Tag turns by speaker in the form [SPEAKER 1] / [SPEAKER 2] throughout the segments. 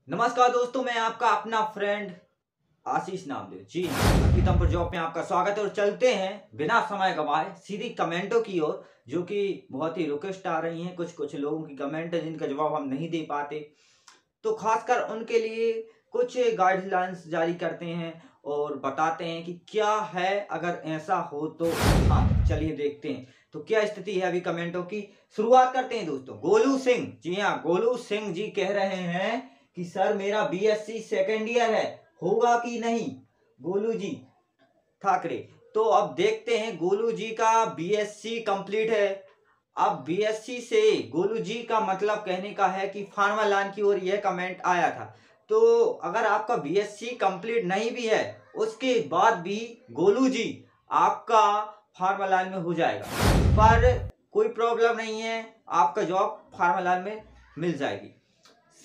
[SPEAKER 1] नमस्कार दोस्तों, मैं आपका अपना फ्रेंड आशीष नामदेव जी पीतमपुर जॉब में आपका स्वागत है। और चलते हैं बिना समय गवाए सीधी कमेंटों की ओर, जो कि बहुत ही रिक्वेस्ट आ रही हैं। कुछ लोगों की कमेंट है जिनका जवाब हम नहीं दे पाते, तो खासकर उनके लिए कुछ गाइडलाइंस जारी करते हैं और बताते हैं कि क्या है अगर ऐसा हो तो। हाँ, चलिए देखते हैं तो क्या स्थिति है अभी कमेंटों की। शुरुआत करते हैं दोस्तों। गोलू सिंह, जी हाँ, गोलू सिंह जी कह रहे हैं कि सर मेरा बीएससी सेकेंड ईयर है, होगा कि नहीं। गोलू जी ठाकरे, तो अब देखते हैं। गोलू जी का बीएससी कंप्लीट है। अब बीएससी से गोलू जी का मतलब कहने का है कि फार्मा लाइन की ओर यह कमेंट आया था। तो अगर आपका बीएससी कंप्लीट नहीं भी है, उसके बाद भी गोलू जी आपका फार्मा लाइन में हो जाएगा, पर कोई प्रॉब्लम नहीं है, आपका जॉब फार्मा लाइन में मिल जाएगी।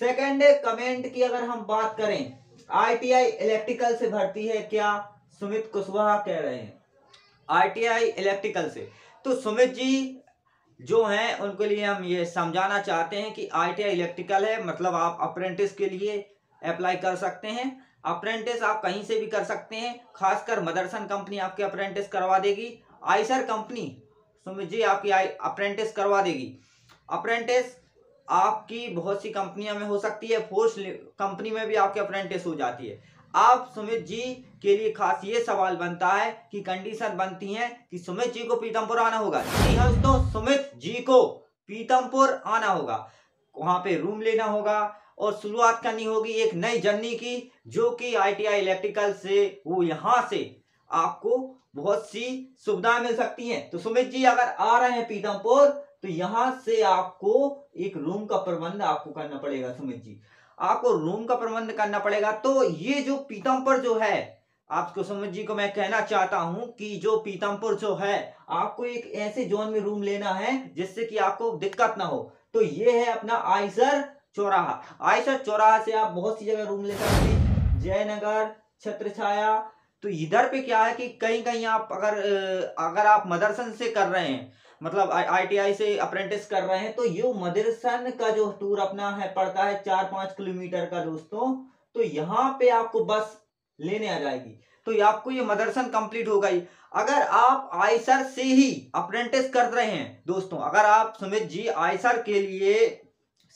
[SPEAKER 1] सेकंड कमेंट की अगर हम बात करें, आईटीआई इलेक्ट्रिकल से भर्ती है क्या, सुमित कुशवाहा कह रहे हैं आईटीआई इलेक्ट्रिकल से। तो सुमित जी जो हैं उनके लिए हम ये समझाना चाहते हैं कि आईटीआई इलेक्ट्रिकल है, मतलब आप अप्रेंटिस के लिए अप्लाई कर सकते हैं। अप्रेंटिस आप कहीं से भी कर सकते हैं, खासकर मदरसन कंपनी आपके अप्रेंटिस करवा देगी। आइसर कंपनी सुमित जी आपकी अप्रेंटिस करवा देगी। अप्रेंटिस आपकी बहुत सी कंपनियों में हो सकती है, फोर्स कंपनी में भी आपके अप्रेंटिस हो जाती है। आप सुमित जी के लिए खास ये सवाल बनता है कि कंडीशन बनती है कि सुमित जी को पीतमपुर आना होगा। जी हाँ दोस्तों, सुमित जी को पीतमपुर आना होगा, वहां पे रूम लेना होगा और शुरुआत करनी होगी एक नई जर्नी की, जो कि आईटीआई इलेक्ट्रिकल से वो यहाँ से आपको बहुत सी सुविधाएं मिल सकती हैं। तो सुमित जी अगर आ रहे हैं पीतमपुर, तो यहां से आपको एक रूम का प्रबंध आपको करना पड़ेगा। सुमित जी आपको रूम का प्रबंध करना पड़ेगा। तो ये जो पीतमपुर जो है, आपको सुमित जी को मैं कहना चाहता हूं कि जो पीतमपुर जो है, आपको एक ऐसे जोन में रूम लेना है जिससे कि आपको दिक्कत ना हो। तो ये है अपना आइसर चौराहा। आइसर चौराहा से आप बहुत सी जगह रूम ले सकते हैं, जयनगर, छत्र छाया। तो इधर पे क्या है कि कहीं कहीं आप अगर आप मदरसन से कर रहे हैं, मतलब आईटीआई से अप्रेंटिस कर रहे हैं, तो ये मदरसन का जो टूर अपना है पड़ता है 4-5 किलोमीटर का दोस्तों। तो यहाँ पे आपको बस लेने आ जाएगी, तो आपको ये मदरसन कंप्लीट होगा ही। अगर आप आइसर से ही अप्रेंटिस कर रहे हैं दोस्तों, अगर आप सुमित जी आइसर के लिए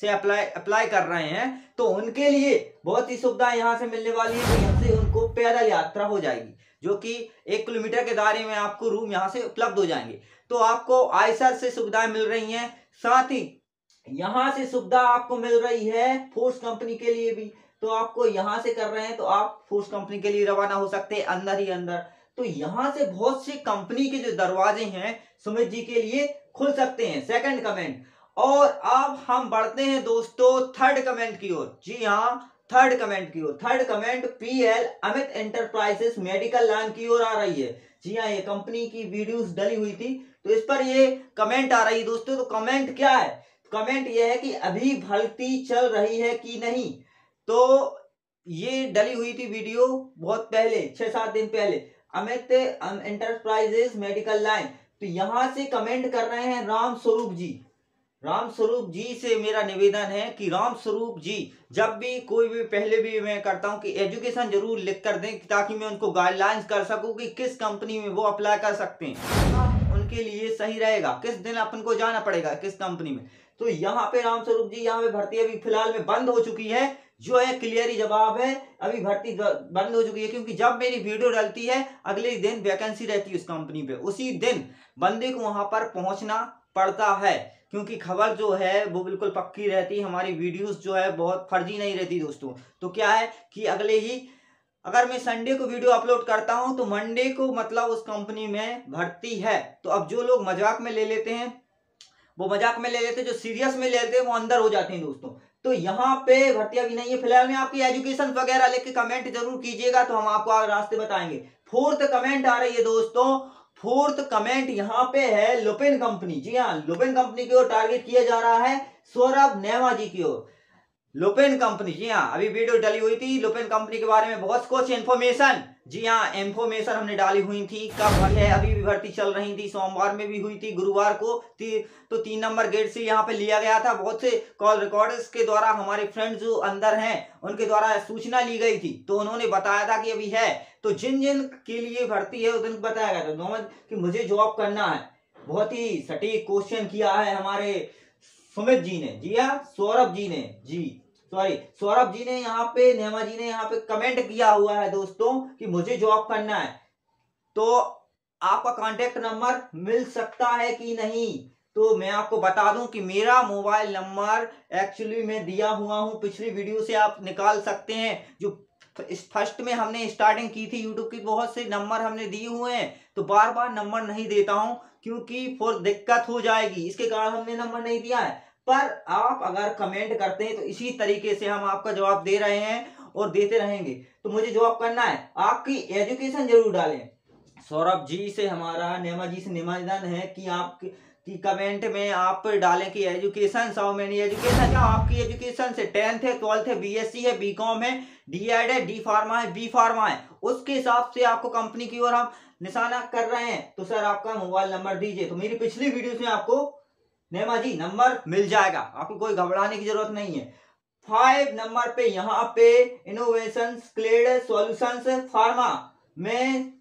[SPEAKER 1] से अप्लाई कर रहे हैं, तो उनके लिए बहुत ही सुविधाएं यहाँ से मिलने वाली है। तो यहाँ से उनको पैदल यात्रा हो जाएगी, जो कि 1 किलोमीटर के दायरे में आपको रूम यहाँ से उपलब्ध हो जाएंगे। तो आपको आइसर से सुविधाएं मिल रही हैं, साथ ही यहाँ से सुविधा आपको मिल रही है फोर्स कंपनी के लिए भी। तो आपको यहाँ से कर रहे हैं तो आप फोर्स कंपनी के लिए रवाना हो सकते हैं अंदर ही अंदर। तो यहाँ से बहुत सी कंपनी के जो दरवाजे हैं सुमित जी के लिए खुल सकते हैं। Second comment. और अब हम बढ़ते हैं दोस्तों थर्ड कमेंट की ओर। जी हाँ, थर्ड कमेंट की ओर। Third comment PL Amit enterprises medical line की ओर आ रही है। जी हाँ, ये कंपनी की वीडियोस डली हुई थी, तो इस पर ये कमेंट आ रही है दोस्तों। तो कमेंट क्या है? कमेंट ये है कि अभी भर्ती चल रही है कि नहीं। तो ये डली हुई थी वीडियो बहुत पहले, 6-7 दिन पहले, अमित एंटरप्राइजेस मेडिकल लाइन। तो यहां से कमेंट कर रहे हैं राम स्वरूप जी। राम स्वरूप जी से मेरा निवेदन है कि राम स्वरूप जी, जब भी कोई भी, पहले भी मैं करता हूं कि एजुकेशन जरूर लिख कर दें, ताकि मैं उनको गाइडलाइंस कर सकूं कि किस कंपनी में वो अप्लाई कर सकते हैं, उनके लिए सही रहेगा, किस दिन अपन को जाना पड़ेगा किस कंपनी में। तो यहाँ पे राम स्वरूप जी, यहाँ पे भर्ती अभी फिलहाल में बंद हो चुकी है, जो है क्लियर ही जवाब है। अभी भर्ती बंद हो चुकी है, क्योंकि जब मेरी वीडियो डलती है अगले दिन वैकेंसी रहती है उस कंपनी पे, उसी दिन बंदे को वहां पर पहुंचना पड़ता है, क्योंकि खबर जो है वो बिल्कुल पक्की रहती है। हमारी वीडियोस जो है बहुत फर्जी नहीं रहती दोस्तों। तो क्या है कि अगले ही, अगर मैं संडे को वीडियो अपलोड करता हूं तो मंडे को मतलब उस कंपनी में भर्ती है। तो अब जो लोग मजाक में ले लेते हैं वो मजाक में ले लेते हैं, जो सीरियस में ले लेते हैं वो अंदर हो जाते हैं दोस्तों। तो यहाँ पे भर्ती अभी नहीं है फिलहाल में। आपकी एजुकेशन वगैरह लिख के कमेंट जरूर कीजिएगा, तो हम आपको रास्ते बताएंगे। फोर्थ कमेंट आ रही है दोस्तों। फोर्थ कमेंट यहाँ पे है लुपिन कंपनी। जी हाँ, लुपिन कंपनी की ओर टारगेट किया जा रहा है, सौरभ नेमा जी की ओर। लुपिन कंपनी, जी हाँ अभी वीडियो डाली हुई थी लुपिन कंपनी के बारे में बहुत कुछ इन्फॉर्मेशन, जी हाँ इन्फॉर्मेशन हमने डाली हुई थी। कब हुई है, अभी भी भर्ती चल रही थी, सोमवार में भी हुई थी, गुरुवार को तो 3 नंबर गेट से यहाँ पे लिया गया था। बहुत से कॉल रिकॉर्डर्स के द्वारा हमारे फ्रेंड्स जो अंदर हैं उनके द्वारा सूचना ली गई थी, तो उन्होंने बताया था कि अभी है। तो जिन जिन के लिए भर्ती है उनको बताया गया था नॉर्मल कि मुझे जॉब करना है। बहुत ही सटीक क्वेश्चन किया है हमारे सुमित जी ने, जी हाँ सौरभ जी ने, जी सॉरी सौरभ जी ने यहाँ पे, नेमा जी ने यहाँ पे कमेंट किया हुआ है दोस्तों कि मुझे जॉब करना है। तो आपका कांटेक्ट नंबर मिल सकता है कि नहीं, तो मैं आपको बता दूं कि मेरा मोबाइल नंबर एक्चुअली मैं दिया हुआ हूं, पिछली वीडियो से आप निकाल सकते हैं। जो इस फर्स्ट में हमने स्टार्टिंग की थी यूट्यूब की, बहुत से नंबर हमने दिए हुए हैं, तो बार बार नंबर नहीं देता हूं क्योंकि फिर दिक्कत हो जाएगी, इसके कारण हमने नंबर नहीं दिया है। पर आप अगर कमेंट करते हैं तो इसी तरीके से हम आपका जवाब दे रहे हैं और देते रहेंगे। तो मुझे जवाब करना है, आपकी एजुकेशन जरूर डालें। सौरभ जी से हमारा, नेमा जी से निवेदन है कि आप की कमेंट में आप डालें कि एजुकेशन, हाउ मेनी एजुकेशन, क्या आपकी एजुकेशन से 10th है, 12th है, बीएससी है, बीकॉम है, डीएड है, डी फार्मा है, बी फार्मा है, उसके हिसाब से आपको कंपनी की ओर हम निशाना कर रहे हैं। तो सर आपका मोबाइल नंबर दीजिए, तो मेरी पिछली वीडियो से आपको नेमा जी नंबर मिल जाएगा, आपको कोई घबराने की जरूरत नहीं है। 5 नंबर पे यहाँ पे इनोवेशन क्लेड सॉल्यूशंस फार्मा में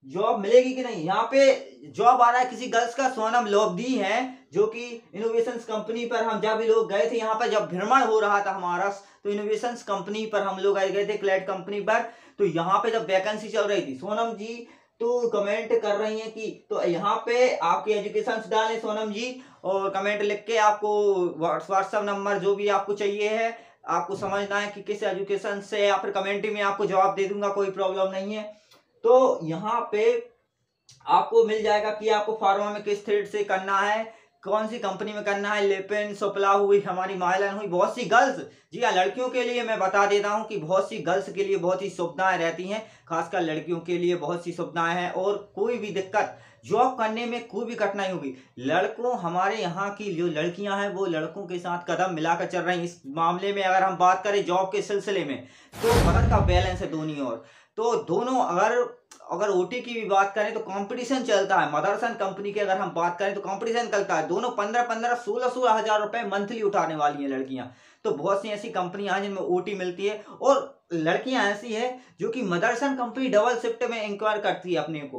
[SPEAKER 1] जॉब मिलेगी कि नहीं। यहाँ पे जॉब आ रहा है किसी गर्ल्स का, सोनम लोबडी है, जो कि इनोवेशंस कंपनी पर हम जब भी लोग गए थे, यहाँ पर जब भ्रमण हो रहा था हमारा, तो इनोवेशंस कंपनी पर हम लोग गए थे, क्लैड कंपनी पर। तो यहाँ पे जब वैकेंसी चल रही थी, सोनम जी तो कमेंट कर रही हैं कि, तो यहाँ पे आपकी एजुकेशन डालें सोनम जी, और कमेंट लिख के आपको व्हाट्सएप नंबर जो भी आपको चाहिए है, आपको समझना है कि किस एजुकेशन से, या फिर कमेंट में आपको जवाब दे दूंगा, कोई प्रॉब्लम नहीं है। तो यहाँ पे आपको मिल जाएगा कि आपको फार्मा में किस थ्रेड से करना है, कौन सी कंपनी में करना है। लेपेन सोपला हुई, हमारी माइलन हुई, बहुत सी गर्ल्स, जी हाँ लड़कियों के लिए मैं बता देता हूँ कि बहुत सी गर्ल्स के लिए बहुत ही सुविधाएं रहती हैं, खासकर लड़कियों के लिए बहुत सी सुविधाएं हैं। और कोई भी दिक्कत जॉब करने में कोई भी कठिनाई होगी, लड़कों, हमारे यहाँ की जो लड़कियां हैं वो लड़कों के साथ कदम मिलाकर चल रही हैं। इस मामले में अगर हम बात करें जॉब के सिलसिले में, तो मदद का बैलेंस है दोनों ओर। तो दोनों अगर ओटी की भी बात करें तो कंपटीशन चलता है। मदरसन कंपनी की अगर हम बात करें तो कंपटीशन चलता है, दोनों 15-15, 16-16 हजार रुपए मंथली उठाने वाली हैं लड़कियां। तो बहुत सी ऐसी कंपनियां हैं जिनमें ओटी मिलती है, और लड़कियां ऐसी है जो कि मदरसन कंपनी डबल शिफ्ट में इंक्वायर करती है अपने को,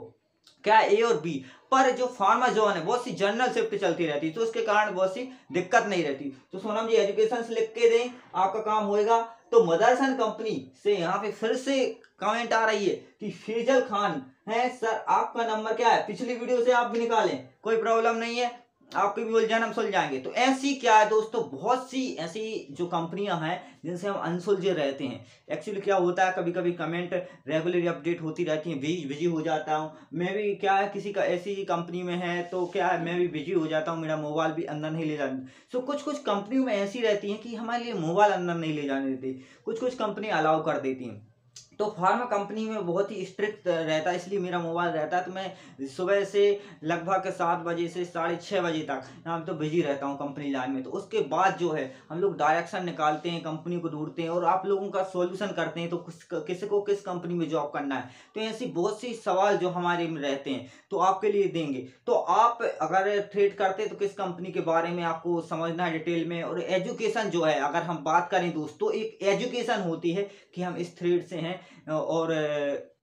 [SPEAKER 1] क्या ए और बी। पर जो फार्मा जोन है बहुत सी जनरल शिफ्ट चलती रहती है, तो उसके कारण बहुत सी दिक्कत नहीं रहती। तो सोनम जी एजुकेशन से लिख के दें, आपका काम होएगा। तो मदरसन कंपनी से यहाँ पे फिर से कमेंट आ रही है कि फैजल खान है सर, आपका नंबर क्या है, पिछली वीडियो से आप भी निकालें, कोई प्रॉब्लम नहीं है, आपके भी उलझन हम सुल जाएंगे। तो ऐसी क्या है दोस्तों, बहुत सी ऐसी जो कंपनियां हैं जिनसे हम अनसुलझे रहते हैं। एक्चुअली क्या होता है, कभी कभी कमेंट रेगुलरली अपडेट होती रहती है, बिजी हो जाता हूँ मैं भी, क्या है किसी का ऐसी कंपनी में है तो क्या है मैं भी बिजी हो जाता हूँ, मेरा मोबाइल भी अंदर नहीं ले जाते। सो कुछ कुछ कंपनियों में ऐसी रहती हैं कि हमारे लिए मोबाइल अंदर नहीं ले जाने देती, कुछ कुछ कंपनी अलाउ कर देती हैं। तो फार्मा कंपनी में बहुत ही स्ट्रिक्ट रहता है, इसलिए मेरा मोबाइल रहता है। तो मैं सुबह से लगभग 7 बजे से 6:30 बजे तक यहाँ तो बिजी रहता हूँ कंपनी लाइन में। तो उसके बाद जो है हम लोग डायरेक्शन निकालते हैं, कंपनी को ढूंढते हैं और आप लोगों का सॉल्यूशन करते हैं, तो किसी को किस कंपनी में जॉब करना है। तो ऐसी बहुत सी सवाल जो हमारे में रहते हैं तो आपके लिए देंगे। तो आप अगर ट्रेड करते हैं तो किस कंपनी के बारे में आपको समझना है डिटेल में। और एजुकेशन जो है, अगर हम बात करें दोस्तों, एक एजुकेशन होती है कि हम इस थ्रेड से हैं। और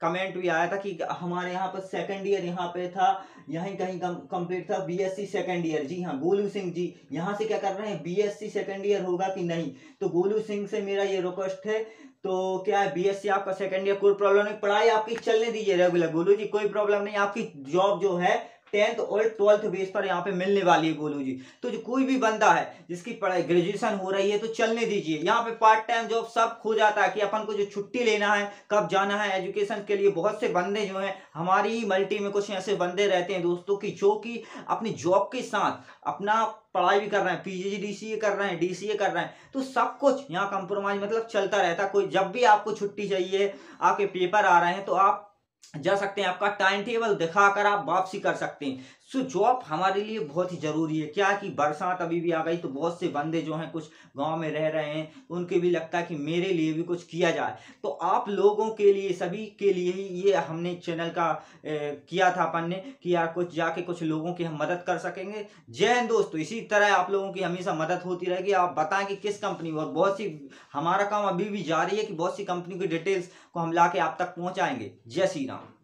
[SPEAKER 1] कमेंट भी आया था कि हमारे यहाँ पर सेकंड ईयर यहाँ पे था, यहीं कहीं कंप्लीट था बीएससी सेकंड ईयर। जी हाँ गोलू सिंह जी यहाँ से क्या कर रहे हैं, बीएससी सेकंड ईयर होगा कि नहीं। तो गोलू सिंह से मेरा ये रिक्वेस्ट है, तो क्या है बीएससी आपका सेकंड ईयर, कोई प्रॉब्लम नहीं, पढ़ाई आपकी चलने दीजिए रेगुलर गोलू जी, कोई प्रॉब्लम नहीं। आपकी जॉब जो है 10th और 12th बेस पर यहाँ पे मिलने वाली है गोलू जी। तो जो कोई भी बंदा है जिसकी पढ़ाई ग्रेजुएशन हो रही है तो चलने दीजिए। यहाँ पे पार्ट टाइम जॉब सब खो जाता है कि अपन को जो छुट्टी लेना है, कब जाना है एजुकेशन के लिए। बहुत से बंदे जो हैं हमारी ही मल्टी में, कुछ ऐसे बंदे रहते हैं दोस्तों की जो कि अपनी जॉब के साथ अपना पढ़ाई भी कर रहे हैं, पीजीडीसीए कर रहे हैं, डीसीए कर रहे हैं। तो सब कुछ यहाँ कंप्रोमाइज मतलब चलता रहता है। कोई जब भी आपको छुट्टी चाहिए, आपके पेपर आ रहे हैं, तो आप जा सकते हैं, आपका टाइम टेबल दिखाकर आप वापसी कर सकते हैं। सो जॉब हमारे लिए बहुत ही ज़रूरी है। क्या कि बरसात अभी भी आ गई तो बहुत से बंदे जो हैं कुछ गांव में रह रहे हैं, उनके भी लगता है कि मेरे लिए भी कुछ किया जाए। तो आप लोगों के लिए, सभी के लिए ही ये हमने चैनल का किया था अपन ने कि यार कुछ जाके कुछ लोगों की हम मदद कर सकेंगे। जय हिंद दोस्तों, इसी तरह आप लोगों की हमेशा मदद होती रहेगी। आप बताएं कि किस कंपनी, और बहुत सी हमारा काम अभी भी जारी है कि बहुत सी कंपनी की डिटेल्स को हम ला के आप तक पहुँचाएंगे। जय श्री राम।